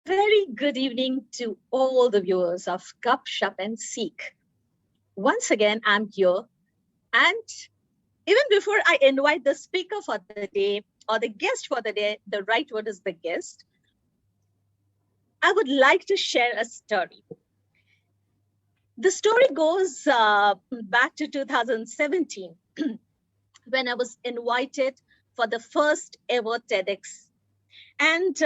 Very good evening to all the viewers of Gup Shup and Seek. Once again, I'm here. And even before I invite the speaker for the day or the guest for the day, the right word is the guest, I would like to share a story. The story goes back to 2017 when I was invited for the first ever TEDx. And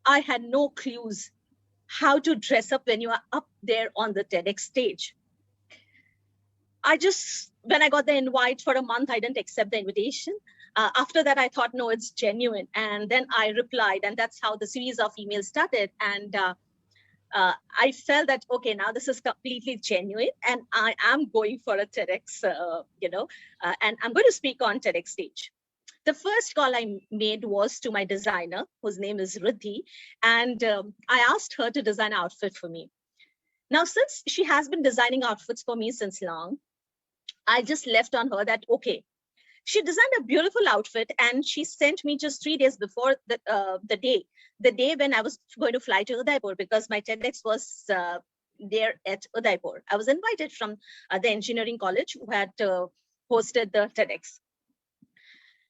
I had no clues how to dress up when you are up there on the TEDx stage. When I got the invite for a month, I didn't accept the invitation. After that, I thought, no, it's genuine. And then I replied, and that's how the series of emails started. And I felt that, okay, now this is completely genuine. And I am going for a TEDx, and I'm going to speak on TEDx stage. The first call I made was to my designer, whose name is Riddhi. And I asked her to design an outfit for me. Now, since she has been designing outfits for me since long, I just left on her that, okay, she designed a beautiful outfit and she sent me just 3 days before the day when I was going to fly to Udaipur, because my TEDx was there at Udaipur. I was invited from the engineering college who had hosted the TEDx.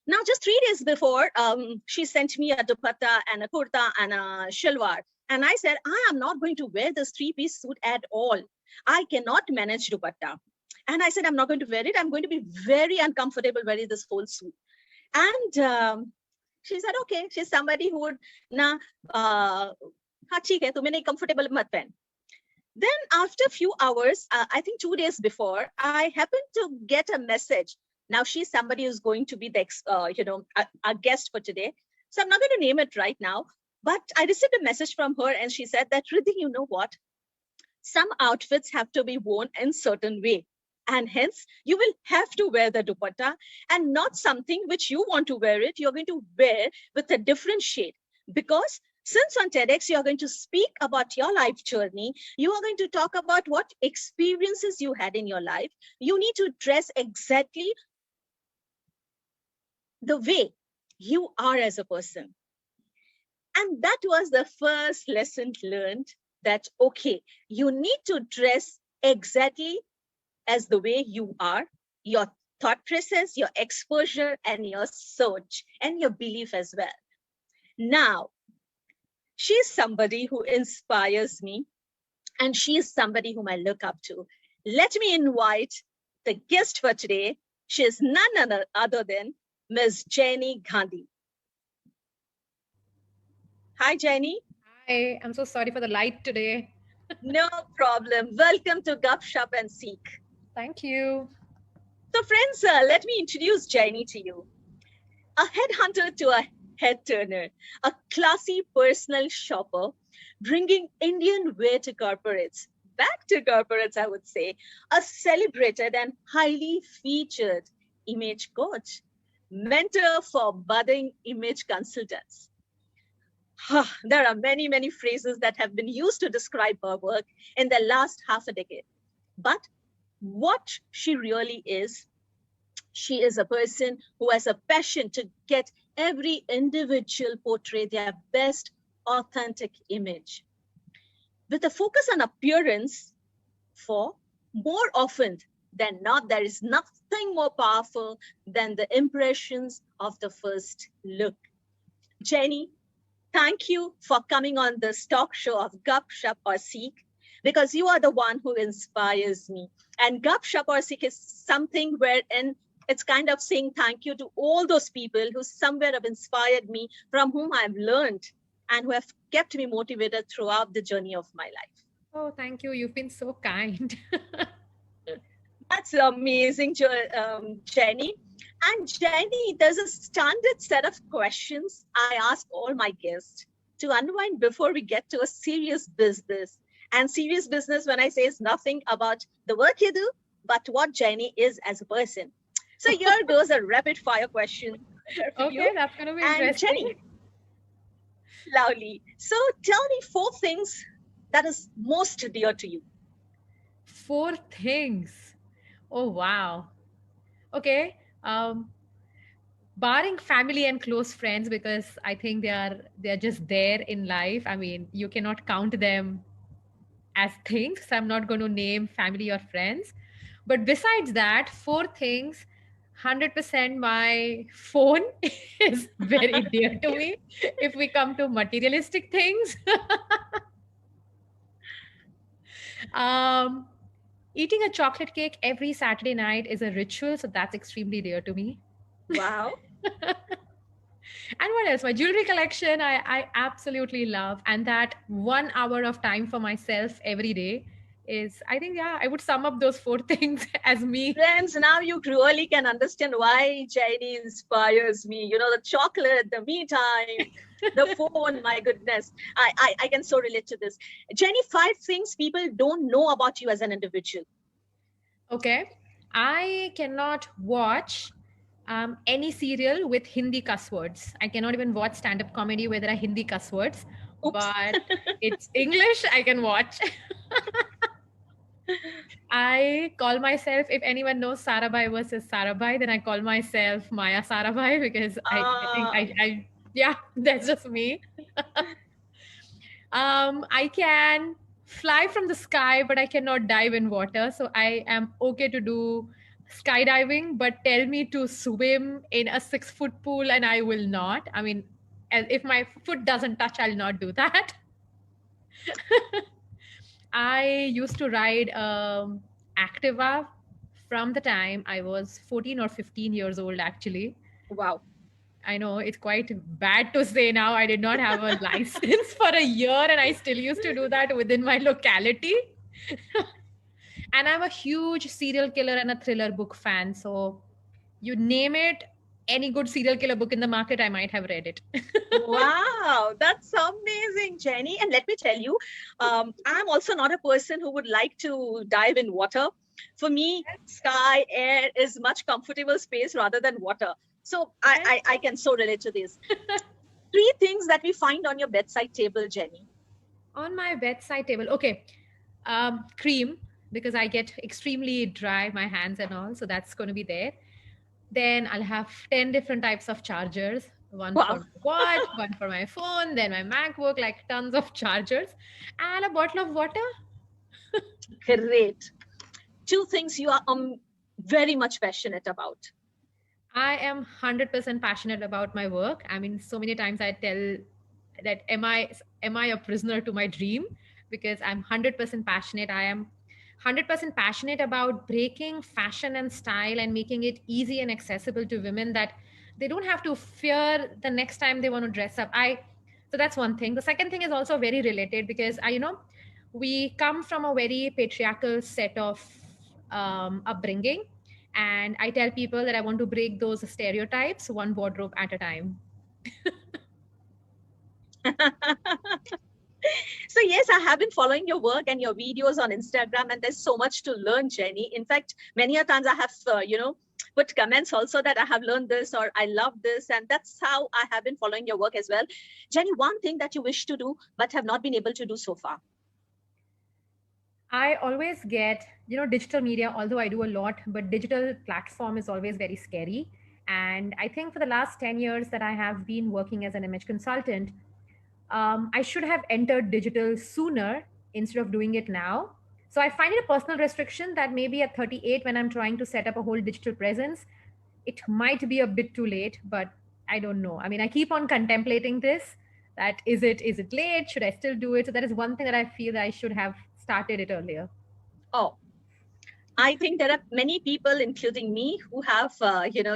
Now, just 3 days before, she sent me a dupatta and a kurta and a shalwar. And I said, I am not going to wear this 3-piece suit at all. I cannot manage dupatta. And I said, I'm not going to wear it. I'm going to be very uncomfortable wearing this whole suit. And she said, okay, she's somebody who would, हाँ ठीक है, तुम्हें नहीं comfortable मत पहन. Then after a few hours, I think 2 days before, I happened to get a message. Now she's somebody who's going to be the, our guest for today. So I'm not going to name it right now, but I received a message from her and she said that, Riddhi, you know what? Some outfits have to be worn in certain way. And hence, you will have to wear the dupatta and not something which you want to wear it. You're going to wear with a different shade. Because since on TEDx, you're going to speak about your life journey, you are going to talk about what experiences you had in your life. You need to dress exactly the way you are as a person. And that was the first lesson learned, that, okay, you need to dress exactly as the way you are, your thought process, your exposure, and your search, and your belief as well. Now, she's somebody who inspires me, and she is somebody whom I look up to. Let me invite the guest for today. She is none other than Ms. Jenny Gandhi. Hi, Jenny. Hi, I'm so sorry for the light today. No problem. Welcome to Gup Shup and Seek. Thank you. So friends, let me introduce Jenny to you. A headhunter to a head turner, a classy personal shopper, bringing Indian wear to corporates, back to corporates, I would say, a celebrated and highly featured image coach, mentor for budding image consultants. There are many, many phrases that have been used to describe her work in the last half a decade. But what she really is, she is a person who has a passion to get every individual portray their best authentic image. With a focus on appearance, for more often than not, there is nothing more powerful than the impressions of the first look. Jenny, thank you for coming on this talk show of Gup Shup or Seek, because you are the one who inspires me. And Gup Shup or Seek is something wherein it's kind of saying thank you to all those people who somewhere have inspired me, from whom I've learned, and who have kept me motivated throughout the journey of my life. Oh, thank you. You've been so kind. That's amazing, Jenny. And Jenny, there's a standard set of questions I ask all my guests to unwind before we get to a serious business. And serious business, when I say, is nothing about the work you do, but what Jenny is as a person. So here goes a rapid fire question for Okay, you. that's going to be And interesting. Jenny, lovely. So tell me 4 things that is most dear to you. 4 things. Oh, wow. Okay. barring family and close friends, because I think they're just there in life. I mean, you cannot count them as things. So I'm not going to name family or friends. But besides that, four things. 100% my phone is very dear to me. If we come to materialistic things, um, eating a chocolate cake every Saturday night is a ritual, so that's extremely dear to me. Wow. And what else? My jewelry collection, I absolutely love. And that 1 hour of time for myself every day is, I think, yeah, I would sum up those four things as me. Friends, now you really can understand why Jenny inspires me. You know, the chocolate, the me time, the phone, my goodness. I can so relate to this. Jenny, 5 things people don't know about you as an individual. Okay. I cannot watch any serial with Hindi cuss words. I cannot even watch stand up comedy where there are Hindi cuss words, Oops. but it's English I can watch. I call myself, if anyone knows Sarabhai versus Sarabhai, then I call myself Maya Sarabhai because I think yeah, that's just me. I can fly from the sky, but I cannot dive in water. So I am okay to do skydiving, but tell me to swim in a 6 foot pool and I will not. I mean, if my foot doesn't touch, I'll not do that. I used to ride Activa from the time I was 14 or 15 years old, actually. Wow. I know it's quite bad to say now. I did not have a license for a year and I still used to do that within my locality. And I'm a huge serial killer and a thriller book fan. So you name it, any good serial killer book in the market, I might have read it. Wow, that's amazing, Jenny. And let me tell you, I'm also not a person who would like to dive in water. For me, sky, air is much comfortable space rather than water. So I can so relate to this. 3 things that we find on your bedside table, Jenny. On my bedside table, okay, cream, because I get extremely dry, my hands and all. So that's going to be there. Then I'll have 10 different types of chargers, one Wow. for my watch, one for my phone, then my MacBook, like tons of chargers, and a bottle of water. Great. 2 things you are very much passionate about. I am 100% passionate about my work. I mean, so many times I tell that am I a prisoner to my dream, because I'm 100% passionate. I am 100% passionate about breaking fashion and style and making it easy and accessible to women, that they don't have to fear the next time they want to dress up. So that's one thing. The second thing is also very related, because we come from a very patriarchal set of upbringing, and I tell people that I want to break those stereotypes one wardrobe at a time. So yes, I have been following your work and your videos on Instagram, and there's so much to learn, Jenny. In fact, many a times I have, put comments also that I have learned this or I love this, and that's how I have been following your work as well. Jenny, one thing that you wish to do but have not been able to do so far. I always get, digital media, although I do a lot, but digital platform is always very scary. And I think for the last 10 years that I have been working as an image consultant, I should have entered digital sooner instead of doing it now. So I find it a personal restriction that maybe at 38, when I'm trying to set up a whole digital presence, it might be a bit too late, but I don't know. I mean, I keep on contemplating this, that is it late? Should I still do it? So that is one thing that I feel that I should have started it earlier. Oh, I think there are many people, including me, who have,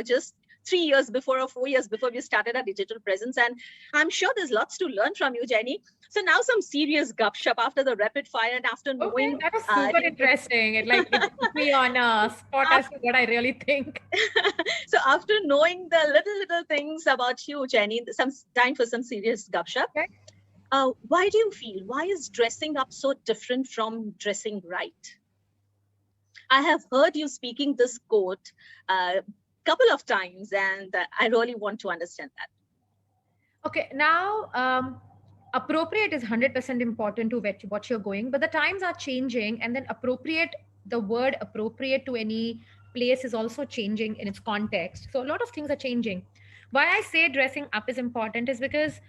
just 3 years before or 4 years before we started our digital presence. And I'm sure there's lots to learn from you, Jenny. So now some serious gupshup after the rapid fire and after knowing. Okay, that was super interesting. It put me on a spot as to what I really think. So after knowing the little things about you, Jenny, some time for some serious gupshup. Okay. Why do you feel, why is dressing up so different from dressing right? I have heard you speaking this quote a couple of times, and I really want to understand that. Okay, now appropriate is 100% important to what you're going, but the times are changing, and then the word appropriate to any place is also changing in its context. So a lot of things are changing. Why I say dressing up is important is because,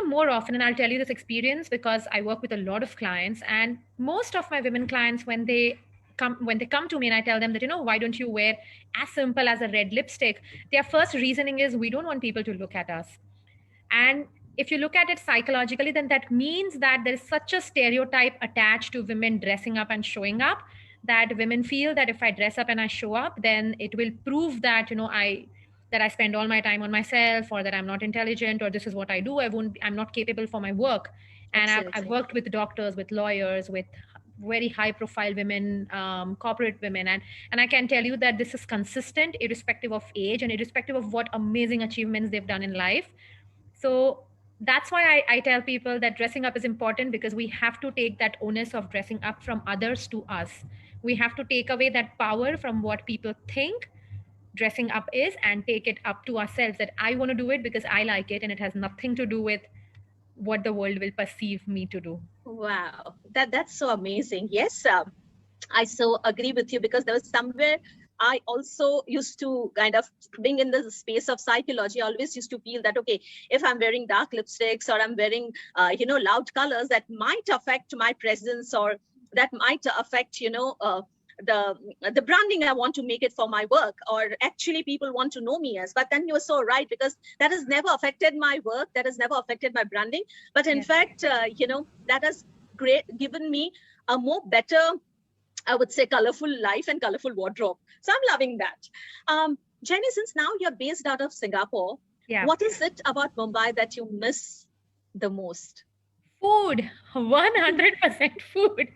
more often, and I'll tell you this experience because I work with a lot of clients, and most of my women clients, when they come to me and I tell them that, why don't you wear as simple as a red lipstick, their first reasoning is we don't want people to look at us. And if you look at it psychologically, then that means that there is such a stereotype attached to women dressing up and showing up, that women feel that if I dress up and I show up, then it will prove that, I spend all my time on myself, or that I'm not intelligent, or this is what I do. I'm not capable for my work. And I've Absolutely. worked with doctors, with lawyers, with very high profile women, corporate women. And I can tell you that this is consistent, irrespective of age and irrespective of what amazing achievements they've done in life. So that's why I tell people that dressing up is important, because we have to take that onus of dressing up from others to us. We have to take away that power from what people think dressing up is and take it up to ourselves, that I want to do it because I like it, and it has nothing to do with what the world will perceive me to do. Wow, that's so amazing. Yes, I so agree with you, because there was somewhere I also used to kind of, being in the space of psychology, I always used to feel that, okay, if I'm wearing dark lipsticks or I'm wearing, loud colors, that might affect my presence, or that might affect, the branding I want to make it for my work, or actually people want to know me as. But then you're so right, because that has never affected my work, that has never affected my branding. But in fact, that has given me a more better, I would say, colorful life and colorful wardrobe. So I'm loving that. Jenny, since now you're based out of Singapore, Yeah. what is it about Mumbai that you miss the most? Food, 100% food.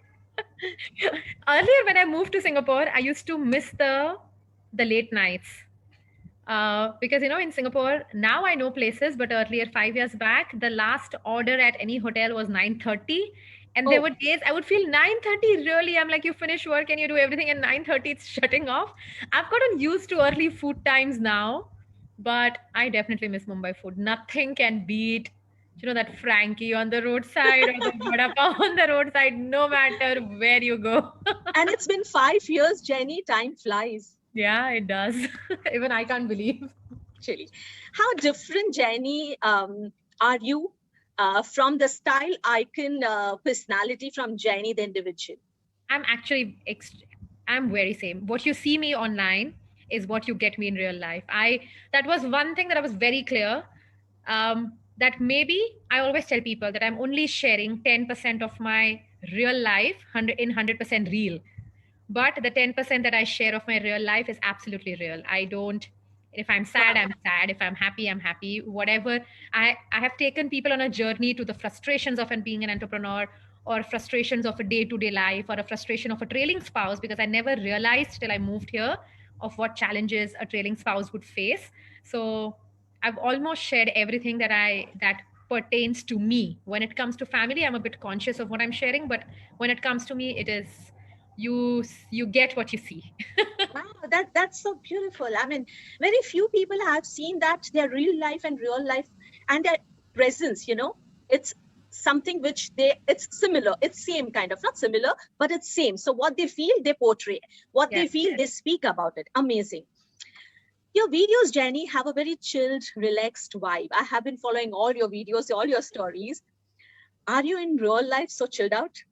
Earlier, when I moved to Singapore, I used to miss the late nights. Because in Singapore now I know places, but earlier 5 years back, the last order at any hotel was 9:30, and there Oh, were days I would feel 9:30. Really, I'm like, you finish work and you do everything, and 9:30 it's shutting off. I've gotten used to early food times now, but I definitely miss Mumbai food. Nothing can beat, that Frankie on the roadside or the vada pav on the roadside, no matter where you go. and it's been 5 years, Jenny. Time flies. Yeah, it does. Even I can't believe. Actually, how different, Jenny, are you from the style icon personality from Jenny the individual? I'm actually I'm very same. What you see me online is what you get me in real life. I That was one thing that I was very clear. That maybe I always tell people that I'm only sharing 10% of my real life, 100% real. But the 10% that I share of my real life is absolutely real. I don't, if I'm sad, Wow. I'm sad. If I'm happy, I'm happy. Whatever. I have taken people on a journey to the frustrations of being an entrepreneur, or frustrations of a day-to-day life, or a frustration of a trailing spouse, because I never realized till I moved here of what challenges a trailing spouse would face. So I've almost shared everything that pertains to me. When it comes to family, I'm a bit conscious of what I'm sharing, but when it comes to me, it is, you get what you see. Wow, that's so beautiful. I mean, very few people have seen that their real life and real life and their presence, it's something which it's similar, it's same kind of, not similar, but it's same. So what they feel, they portray. What they Yes. feel, they speak about it. Amazing. Your videos, Jenny, have a very chilled, relaxed vibe. I have been following all your videos, all your stories. Are you in real life so chilled out?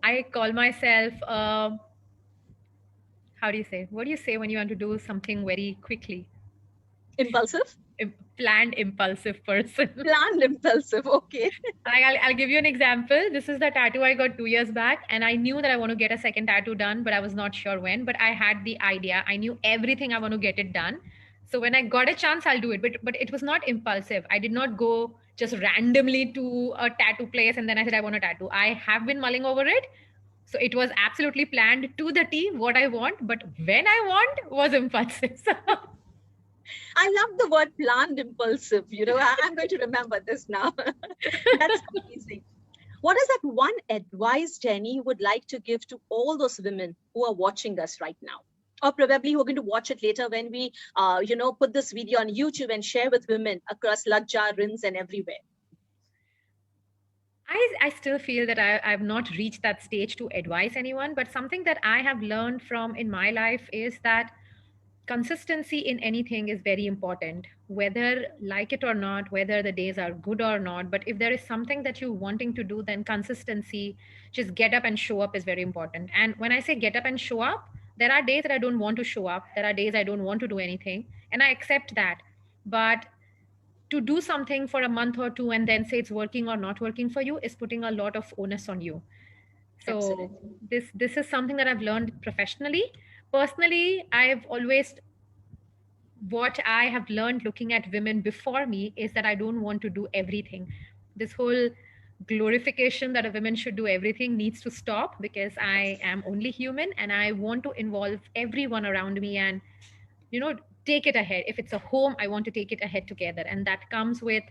I call myself, how do you say? What do you say when you want to do something very quickly? Impulsive? Planned, impulsive person. Planned impulsive. Okay. I'll give you an example. This is the tattoo I got 2 years back, and I knew that I want to get a second tattoo done, but I was not sure when. But I had the idea. I knew everything. I want to get it done. So when I got a chance, I'll do it. But it was not impulsive. I did not go just randomly to a tattoo place and then I said I want a tattoo. I have been mulling over it. So it was absolutely planned to the T what I want, but when I want was impulsive. I love the word planned impulsive. I'm going to remember this now. That's amazing. What is that one advice, Jenny, would like to give to all those women who are watching us right now? Or probably who are going to watch it later when we, put this video on YouTube and share with women across Lajja, Rins, and everywhere. I still feel that I've not reached that stage to advise anyone, but something that I have learned from in my life is that consistency in anything is very important, whether like it or not, whether the days are good or not. But if there is something that you're wanting to do, then consistency, just get up and show up, is very important. And when I say get up and show up, there are days that I don't want to show up, there are days I don't want to do anything, and I accept that. But to do something for a month or two and then say it's working or not working for you is putting a lot of onus on you. So Absolutely. this is something that I've learned professionally. Personally, I've always, what I have learned looking at women before me is that I don't want to do everything. This whole glorification that a woman should do everything needs to stop, because I am only human and I want to involve everyone around me and, you know, take it ahead. If it's a home, I want to take it ahead together. And that comes with,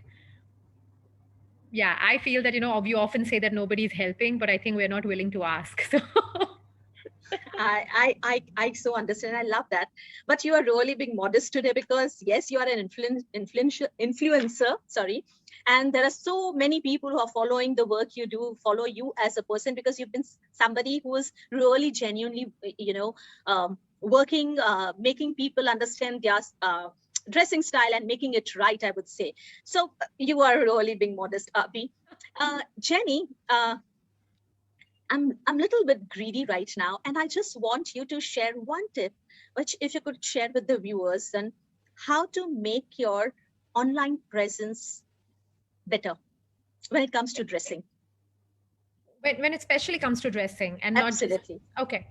yeah, I feel that, you know, you often say that nobody's helping, but I think we're not willing to ask. So I so understand. I love that. But you are really being modest today because yes, you are an influencer. Sorry. And there are so many people who are following the work you do, follow you as a person, because you've been somebody who is really genuinely, working, making people understand their dressing style and making it right, I would say. So you are really being modest, Abhi. Jenny, I'm a little bit greedy right now, and I just want you to share one tip, which if you could share with the viewers, then how to make your online presence better when it comes to dressing. when it especially comes to dressing and not Absolutely. just, okay.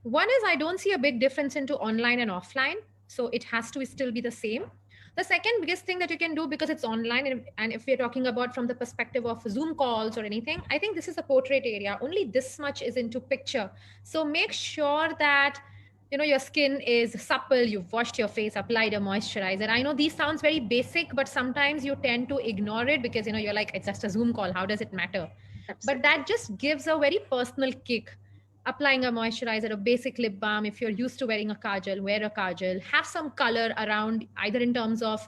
One is I don't see a big difference into online and offline, so it has to still be the same. The second biggest thing that you can do, because it's online, and if we're talking about from the perspective of Zoom calls or anything, I think this is a portrait area. Only this much is into picture. So make sure that, you know, your skin is supple, you've washed your face, applied a moisturizer. I know these sounds very basic, but sometimes you tend to ignore it because, you know, you're like, it's just a Zoom call, how does it matter? Absolutely. But that just gives a very personal kick. Applying a moisturizer, a basic lip balm, if you're used to wearing a kajal, wear a kajal, have some color around, either in terms of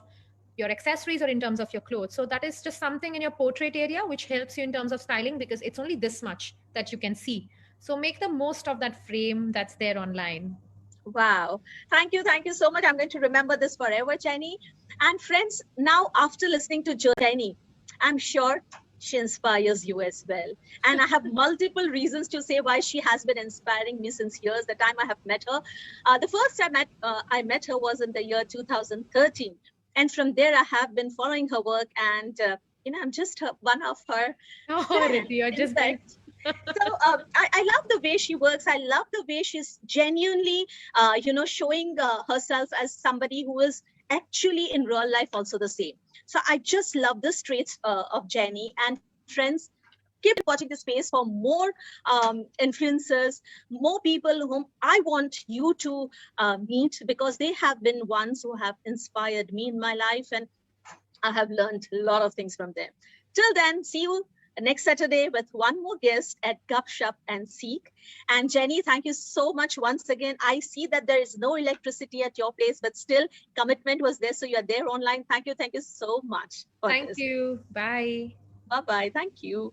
your accessories or in terms of your clothes. So that is just something in your portrait area which helps you in terms of styling, because it's only this much that you can see. So make the most of that frame that's there online. Wow. Thank you. Thank you so much. I'm going to remember this forever, Jenny. And friends, now after listening to Jenny, I'm sure she inspires you as well. And I have multiple reasons to say why she has been inspiring me since years, the time I have met her. The first time I met her was in the year 2013. And from there, I have been following her work, and I'm just one of her. Oh, Riddhi, you're just like... So I love the way she works. I love the way she's genuinely, showing herself as somebody who is actually in real life also the same. So I just love the traits of Jenny. And friends, keep watching the space for more influencers, more people whom I want you to meet, because they have been ones who have inspired me in my life, and I have learned a lot of things from them. Till then, see you next Saturday with one more guest at Gupshup and Seek. And Jenny, thank you so much once again. I see that there is no electricity at your place, but still commitment was there. So you're there online. Thank you. Thank you so much. Thank you. Bye. Bye-bye. Thank you.